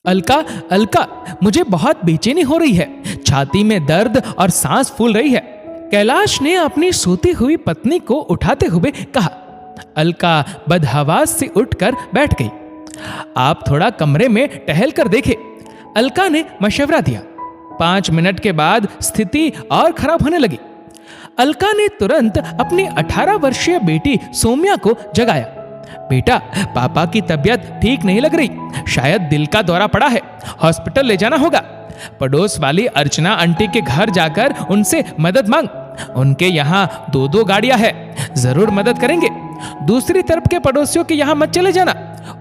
अलका, अलका, मुझे बहुत बेचैनी हो रही है। छाती में दर्द और सांस फूल रही है। कैलाश ने अपनी सोती हुई पत्नी को उठाते हुए कहा। अलका बदहवास से उठकर बैठ गई। आप थोड़ा कमरे में टहल कर देखें, अलका ने मशवरा दिया। 5 मिनट के बाद स्थिति और खराब होने लगी। अलका ने तुरंत अपनी 18 वर्षीय बेटी सौम्या को जगाया। बेटा, पापा की तबीयत ठीक नहीं लग रही, शायद दिल का दौरा पड़ा है, हॉस्पिटल ले जाना होगा। पड़ोस वाली अर्चना आंटी के घर जाकर उनसे मदद मांग। उनके यहाँ 2-2 गाड़ियां हैं, जरूर मदद करेंगे। दूसरी तरफ के पड़ोसियों के यहाँ मत चले जाना,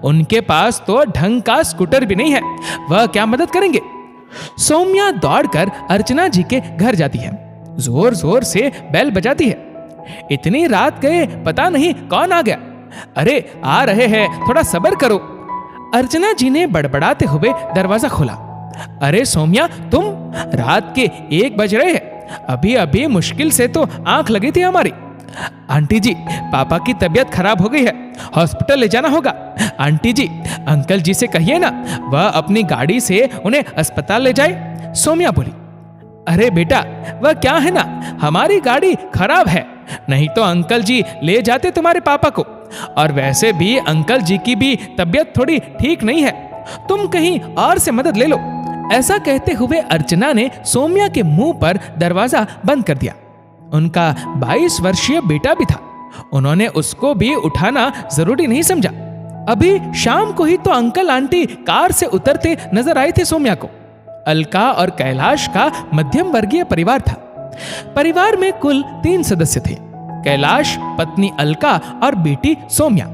उनके पास तो ढंग का स्कूटर भी नहीं है, वह क्या मदद करेंगे। सौम्या दौड़कर अर्चना जी के घर जाती है, जोर जोर से बेल बजाती है। इतनी रात गए, पता नहीं कौन आ गया। अरे आ रहे हैं, थोड़ा सब्र करो। अर्चना जी ने बड़बड़ाते हुए दरवाजा खोला। अरे सौम्या, तुम, रात के 1 बज रहे हैं, अभी अभी मुश्किल से तो आंख लगी थी हमारी। आंटी जी, पापा की तबीयत खराब हो गई है, हॉस्पिटल ले जाना होगा। आंटी जी, अंकल जी से कहिए ना, वह अपनी गाड़ी से उन्हें अस्पताल ले जाए। सौम्या बोली। अरे बेटा, वह क्या है ना, हमारी गाड़ी खराब है, नहीं तो अंकल जी ले जाते तुम्हारे पापा को। और वैसे भी अंकल जी की भी तबीयत थोड़ी ठीक नहीं है, तुम कहीं और से मदद ले लो। ऐसा कहते हुए अर्चना ने सौम्या के मुंह पर दरवाजा बंद कर दिया। उनका 22 वर्षीय बेटा भी था, उन्होंने उसको भी उठाना जरूरी नहीं समझा। अभी शाम को ही तो अंकल आंटी कार से उतरते नजर आए थे सौम्या को। अलका और कैलाश का मध्यम वर्गीय परिवार था। परिवार में कुल 3 सदस्य थे, कैलाश, पत्नी अलका और बेटी सौम्या।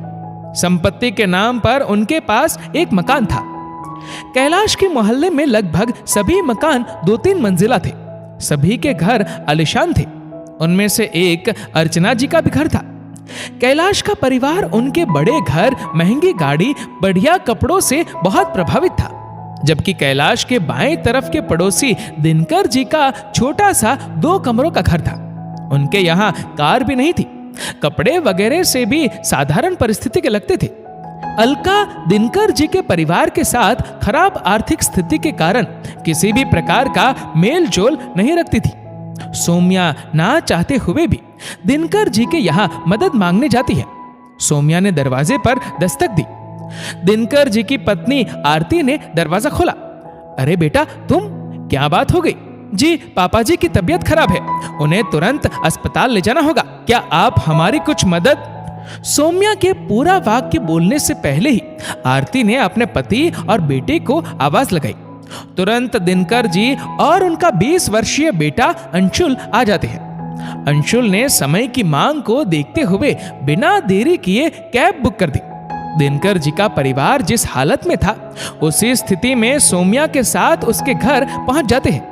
संपत्ति के नाम पर उनके पास एक मकान था। कैलाश के मोहल्ले में लगभग सभी मकान 2-3 मंजिला थे। सभी के घर आलीशान थे। उनमें से एक अर्चना जी का भी घर था। कैलाश का परिवार उनके बड़े घर, महंगी गाड़ी, बढ़िया कपड़ों से बहुत प्रभावित था, जबकि कैलाश के बाएं तरफ के पड़ोसी दिनकर जी का छोटा सा 2 कमरों का घर था। उनके यहाँ कार भी नहीं थी, कपड़े वगैरह से भी साधारण परिस्थिति के लगते थे। अलका दिनकर जी के परिवार के साथ खराब आर्थिक स्थिति के कारण किसी भी प्रकार का मेल जोल नहीं रखती थी। सौम्या ना चाहते हुए भी दिनकर जी के यहाँ मदद मांगने जाती है। सौम्या ने दरवाजे पर दस्तक दी। दिनकर जी की पत्नी आरती ने दरवाजा खोला। अरे बेटा, तुम, क्या बात हो गई? जी, पापा जी की तबीयत खराब है, उन्हें तुरंत अस्पताल ले जाना होगा, क्या आप हमारी कुछ मदद। सौम्या के पूरा वाक्य बोलने से पहले ही आरती ने अपने पति और बेटे को आवाज लगाई। तुरंत दिनकर जी और उनका 20 वर्षीय बेटा अंशुल आ जाते हैं। अंशुल ने समय की मांग को देखते हुए बिना देरी किए कैब बुक कर दी। दिनकर जी का परिवार जिस हालत में था, उसी स्थिति में सौम्या के साथ उसके घर पहुंच जाते हैं।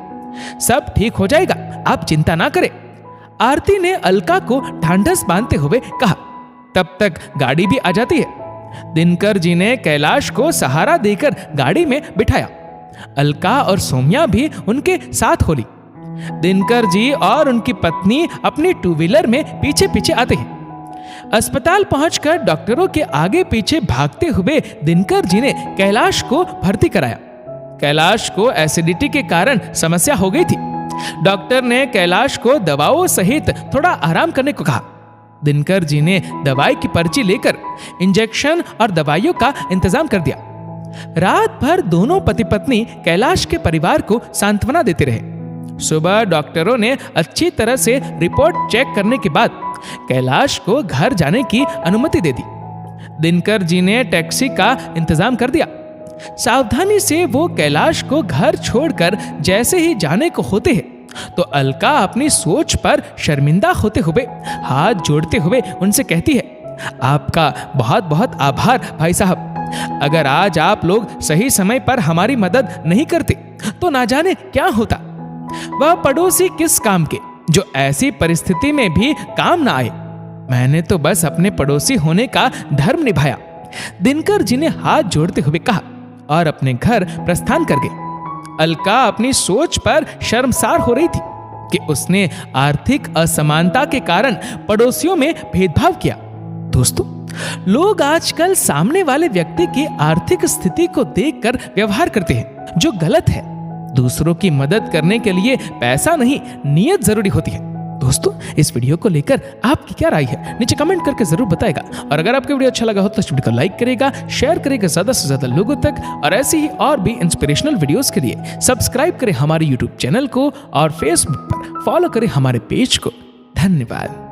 सब ठीक हो जाएगा, आप चिंता ना करें, आरती ने अलका को ढांढस बांधते हुए कहा। तब तक गाड़ी भी आ जाती है। दिनकर जी ने कैलाश को सहारा देकर गाड़ी में बिठाया। अलका और सौम्या भी उनके साथ हो ली। दिनकर जी और उनकी पत्नी अपनी 2 व्हीलर में पीछे पीछे आते हैं। अस्पताल पहुंचकर डॉक्टरों के आगे पीछे भागते हुए दिनकर जी ने कैलाश को भर्ती कराया। कैलाश को एसिडिटी के कारण समस्या हो गई थी। डॉक्टर ने कैलाश को दवाओं सहित थोड़ा आराम करने को कहा। दिनकर जी ने दवाई की पर्ची लेकर इंजेक्शन और दवाइयों का इंतजाम कर दिया। रात भर दोनों पति पत्नी कैलाश के परिवार को सांत्वना देते रहे। सुबह डॉक्टरों ने अच्छी तरह से रिपोर्ट चेक करने के बाद कैलाश को घर जाने की अनुमति दे दी। दिनकर जी ने टैक्सी का इंतजाम कर दिया। सावधानी से वो कैलाश को घर छोड़कर जैसे ही जाने को होते हैं, तो अलका अपनी सोच पर शर्मिंदा होते हुए हाथ जोड़ते हुए उनसे कहती है, आपका बहुत बहुत आभार भाई साहब, अगर आज आप लोग सही समय पर हमारी मदद नहीं करते तो ना जाने क्या होता। वह पड़ोसी किस काम के, जो ऐसी परिस्थिति में भी काम ना आए। मैंने तो बस अपने पड़ोसी होने का धर्म निभाया, दिनकर जी ने हाथ जोड़ते हुए कहा और अपने घर प्रस्थान कर गए। अलका अपनी सोच पर शर्मसार हो रही थी कि उसने आर्थिक असमानता के कारण पड़ोसियों में भेदभाव किया। दोस्तों, लोग आजकल सामने वाले व्यक्ति की आर्थिक स्थिति को देखकर व्यवहार करते हैं, जो गलत है। दूसरों की मदद करने के लिए पैसा नहीं, नियत जरूरी होती है। दोस्तों, इस वीडियो को लेकर आपकी क्या राय है, नीचे कमेंट करके जरूर बताएगा। और अगर आपको वीडियो अच्छा लगा हो तो इस वीडियो को लाइक करेगा, शेयर करेगा ज्यादा से ज्यादा लोगों तक। और ऐसी ही और भी इंस्पिरेशनल वीडियोस के लिए सब्सक्राइब करें हमारे यूट्यूब चैनल को और फेसबुक पर फॉलो करें हमारे पेज को। धन्यवाद।